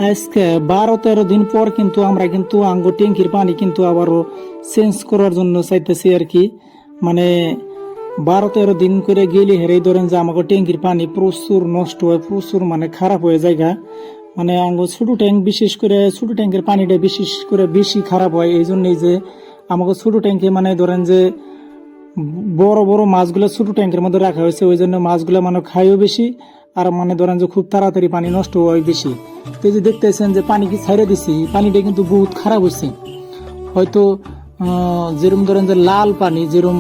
আজকে 12-13 দিন পর কিন্তু আমরা কিন্তু আঙ্গো ট্যাঙ্কির পানি কিন্তু আবারও চেঞ্জ করার জন্য চাইতেছি আর কি। মানে 12-13 দিন করে গেলে হেরেই ধরেন যে আমাকে ট্যাঙ্কির পানি প্রচুর নষ্ট হয়, প্রচুর মানে খারাপ হয়ে যায়। মানে আঙ্গো ছোট ট্যাঙ্ক, বিশেষ করে ছোট ট্যাঙ্কের পানিটা বিশেষ করে বেশি খারাপ হয়। এই জন্যই যে আমাকে ছোট ট্যাঙ্কে মানে ধরেন যে বড় বড় মাছগুলো ছোট ট্যাঙ্কের মধ্যে রাখা হয়েছে, ওই জন্য মাছগুলো মানে খাইও বেশি, আর মানে ধরেন যে খুব তাড়াতাড়ি পানি নষ্ট হয় বেশি। তো এই যে দেখতেছেন যে পানি কি ছাইড়ে দিছি, পানিটা কিন্তু বহুত খারাপ হয়েছে। হয়তো যেরকম ধরেন যে লাল পানি, যেরকম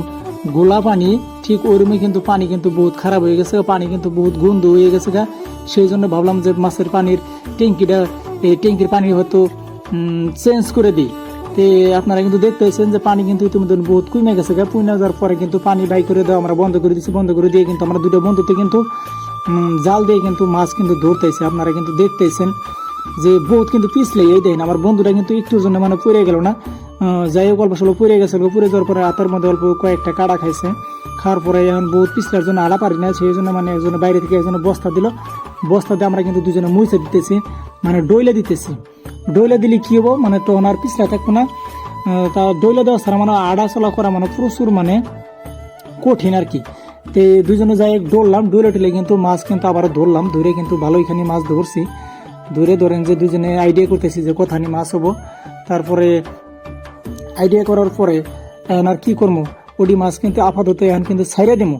গোলা পানি, ঠিক ওইরকমই কিন্তু পানি কিন্তু বহুত খারাপ হয়ে গেছে, পানি কিন্তু বহুত গন্ধ হয়ে গেছে সেই জন্য ভাবলাম যে মাছের পানির ট্যাঙ্কিটা, এই ট্যাঙ্কির পানি হয়তো চেঞ্জ করে দিই। তো আপনারা কিন্তু দেখতেছেন যে পানি কিন্তু ইতিমধ্যে বহুত কমে গেছে কমে যাওয়ার পরে কিন্তু পানি বাই করে দেওয়া আমরা বন্ধ করে দিচ্ছি। বন্ধ করে দিয়ে কিন্তু আমরা দুটো বন্ধুতে কিন্তু জাল দিয়ে কিন্তু মাছ কিন্তু ধরতেছে। আপনারা কিন্তু দেখতেছেন যে বহুত কিন্তু পিছলে, এই দেখেন আমার বন্ধুরা কিন্তু একটুর জন্য মানে পড়ে গেল না, যাই হোক অল্প স্বল্প পড়ে গেছে। পড়ে যাওয়ার পরে হাতের মধ্যে অল্প কয়েকটা কাড়া খাইছে, খাওয়ার পরে এখন বহুত পিছলার জন্য আড়া পারি না, সেই জন্য মানে একজনের বাইরে থেকে একজনের বস্তা দিল, বস্তাতে আমরা কিন্তু দুজনে মুইছে দিতেছি, মানে ডইলে দিতেছি। ডইলে দিলে কি হবো, মানে তখন আর পিছলা থাকবো না। তা ডইলে দেওয়া ছাড়া মানে আড়া চলা করা মানে প্রচুর মানে কঠিন আর কি। তো দুজনে যাই দৌড়লাম, দৌড়ে টেলে কিন্তু মাছ কিন্তু আবার ধরলাম, ধরে কিন্তু ভালোইখানি মাছ ধরছি। ধরেন যে দুজনে আইডিয়া করতেছি যে কোথানি মাছ হবো। তারপরে আইডিয়া করার পরে এখন আর কি করবো, ওডি মাছ কিন্তু আপাতত এখন কিন্তু ছাইড়ে দেবো।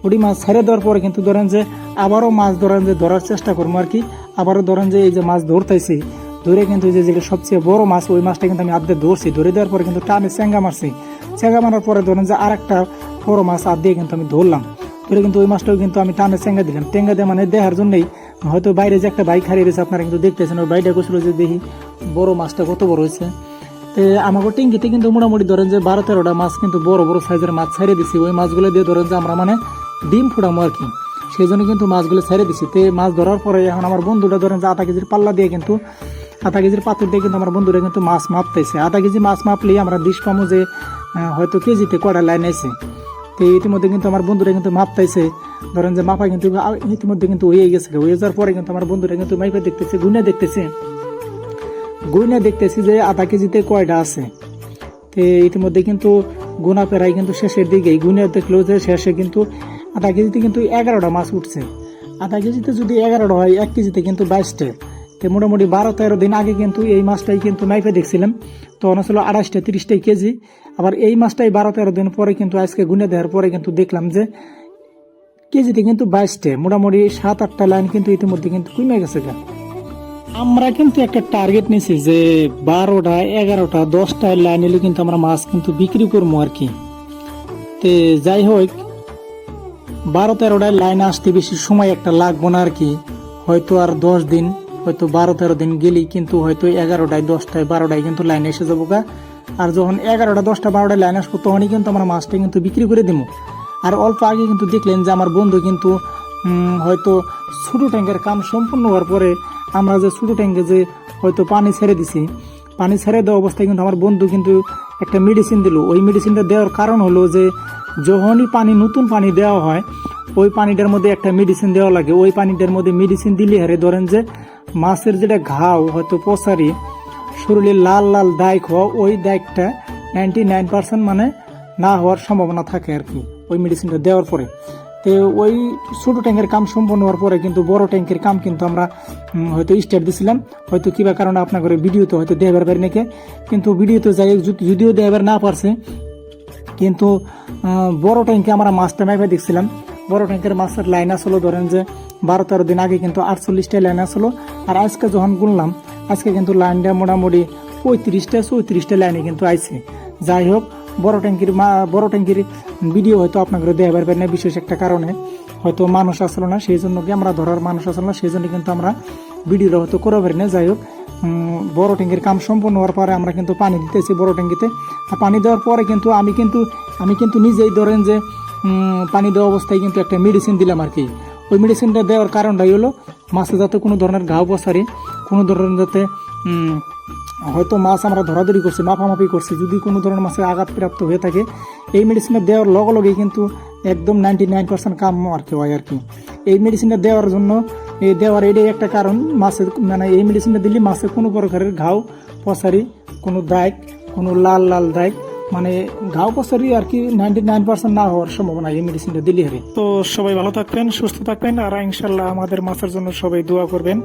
ওডি মাছ ছাইড়ে দেওয়ার পরে কিন্তু ধরেন যে আবারও মাছ ধরার চেষ্টা করবো আর কি। আবারও ধরেন যে এই যে মাছ ধরতেছি, ধরে কিন্তু যে যেটা সবচেয়ে বড় মাছ, ওই মাছটা কিন্তু আমি আধে ধরছি। ধরে দেওয়ার পরে কিন্তু টানে চেঙ্গা মারছি, চেঙ্গা মারার পরে ধরেন যে আর একটা বড় মাছ আধ দিয়ে কিন্তু আমি ধরলাম। ধরে কিন্তু ওই মাছটাও কিন্তু আমি টানে চেঙ্গা দিলাম। টেঙ্গা দিয়ে মানে দেখার জন্যই, হয়তো বাইরে যে একটা বাইক হারিয়ে রয়েছে আপনারা কিন্তু দেখতেছেন, ওই বাইকটা গোসল যে দেখি বড় মাছটা কত বড় হয়েছে। তো আমাকে টেঙ্কিতে কিন্তু মোটামুটি ধরেন যে 12-13টা মাছ কিন্তু বড় বড় সাইজের মাছ ছেড়ে দিছি। ওই মাছগুলো দিয়ে ধরেন যে আমরা মানে ডিম ফুটামো আর কি, সেই জন্য কিন্তু মাছগুলো ছেড়ে দিছি। তো মাছ ধরার পরে এখন আমার বন্ধুটা ধরেন যে 0.5 কেজির পাল্লা দিয়ে কিন্তু 0.5 কেজির পাথর দিয়ে কিন্তু আমার বন্ধুরা কিন্তু মাছ মাপতেছে। 0.5 কেজি মাছ মাপলেই আমরা দিশ পামো যে হয়তো কেজিতে কয়টা লাইন আছে। তো ইতিমধ্যে কিন্তু আমার বন্ধুরা কিন্তু মাপতাইছে, ধরেন যে মাপা কিন্তু ইতিমধ্যে কিন্তু হয়ে গেছে। হয়ে যাওয়ার পরে কিন্তু আমার বন্ধুরা কিন্তু মাইপে দেখতেছে, গুইনা দেখতেছি যে 0.5 কেজিতে কয়টা আছে। তো ইতিমধ্যে কিন্তু গুনা পেরাই কিন্তু শেষের দিকে, গুনা দেখলো যে শেষে কিন্তু 0.5 কেজিতে কিন্তু 11টা মাছ উঠছে। 0.5 কেজিতে যদি 11টা হয়, 1 কেজিতে কিন্তু 22টা। তো মোটামুটি 12-13 দিন আগে কিন্তু এই মাছটাই কিন্তু মাইপে দেখছিলাম, তখন ছিল 28-30 কেজি। আবার এই মাছটাই 12-13 দিন পরে কিন্তু আজকে গুনে দেওয়ার পরে কিন্তু দেখলাম যে কেজিতে কিন্তু 22টা, মোটামুটি 7-8টা লাইন কিন্তু ইতিমধ্যে কিন্তু কমে গেছে। আমরা কিন্তু একটা টার্গেট নিছি যে 12টা 11টা 10টা লাইন এলে কিন্তু আমরা মাছ কিন্তু বিক্রি করবো আর কি। তো যাই হোক 12-13টা লাইন আসতে বেশি সময় একটা লাগবো না আর কি, হয়তো আর 10 দিন, হয়তো 12-13 দিন গেলেই কিন্তু হয়তো 11টায় 10টায় 12টায় কিন্তু লাইন এসে যাবো আর যখন 11টা 10টা 12টায় লাইন আসবো তখনই কিন্তু আমরা মাছটা কিন্তু বিক্রি করে দেবো। আর অল্প আগে কিন্তু দেখলেন যে আমার বন্ধু কিন্তু হয়তো ছোট ট্যাঙ্কের কাম সম্পূর্ণ হওয়ার পরে আমরা যে ছোট ট্যাঙ্কে যে হয়তো পানি ছেড়ে দিছি, পানি ছেড়ে দেওয়া অবস্থায় কিন্তু আমার বন্ধু কিন্তু একটা মেডিসিন দিল। ওই মেডিসিনটা দেওয়ার কারণ হলো যে যখনই নতুন পানি দেওয়া হয়, ওই পানিটার মধ্যে একটা মেডিসিন দেওয়া লাগে। ওই পানিটার মধ্যে মেডিসিন দিলে হারে ধরেন যে মাছের যেটা ঘাও হয়তো পচারি শরীরে লাল লাল দাগ হওয়া, ওই দাগটা 99% মানে না হওয়ার সম্ভাবনা থাকে আর কি ওই মেডিসিনটা দেওয়ার পরে। তো ওই ছোটো ট্যাঙ্কের কাম সম্পন্ন হওয়ার পরে কিন্তু বড় ট্যাঙ্কের কাম কিন্তু আমরা হয়তো স্টার্ট দিছিলাম। হয়তো কিবা কারণে আপনার ঘরে ভিডিওতে হয়তো দেখাবার পারি নাকি, কিন্তু ভিডিওতে যাই যদিও দেখাবার না পারছে, কিন্তু বড় ট্যাঙ্কে আমরা মাছটা মেপে দেখছিলাম। বড় ট্যাঙ্কের মাছের লাইন আসলো ধরেন যে 12-13 দিন আগে কিন্তু 48টা লাইন আসলো, আর আজকে যখন গুনলাম আজকে কিন্তু লাইনটা মোটামুটি 35-34টা লাইনে কিন্তু আইছে। যাই হোক বড় ট্যাঙ্কির ভিডিও হয়তো আপনাকে দেখাবার পারি না, বিশেষ একটা কারণে হয়তো মানুষ আসলো না, সেই জন্য ক্যামেরা ধরার মানুষ আসলো না, সেই জন্য কিন্তু আমরা ভিডিওটা হয়তো করে পারি না। যাই হোক বড় ট্যাঙ্কির কাম সম্পন্ন হওয়ার পরে আমরা কিন্তু পানি দিতেছি বড় ট্যাঙ্কিতে। আর পানি দেওয়ার পরে কিন্তু আমি কিন্তু নিজেই ধরেন যে পানি দেওয়া অবস্থায় কিন্তু একটা মেডিসিন দিলাম আর কি। ওই মেডিসিনটা দেওয়ার কারণটাই হলো মাছে যাতে কোনো ধরনের ঘাও পচারে, কোনো ধরনের যাতে হয়তো মাছ আমরা ধরাধরি করছি, মাপামাপি করছি, যদি কোনো ধরনের মাছের আঘাতপ্রাপ্ত হয়ে থাকে এই মেডিসিনটা দেওয়ার লগে কিন্তু একদম 99% কাম আর কি হয় আর কি। এই মেডিসিনটা দেওয়ার জন্য এই দেওয়ার এটাই একটা কারণ, মাছের মানে এই মেডিসিনটা দিলে মাছের কোনো প্রকারের ঘাও পচারি, কোনো দাগ, কোনো লাল লাল দাগ, মানে ঘাও পচারি আর কি 99% না হওয়ার সম্ভাবনা এই মেডিসিনটা দিলে হবে। তো সবাই ভালো থাকবেন, সুস্থ থাকবেন, আর ইনশাল্লাহ আমাদের মাছের জন্য সবাই দোয়া করবেন।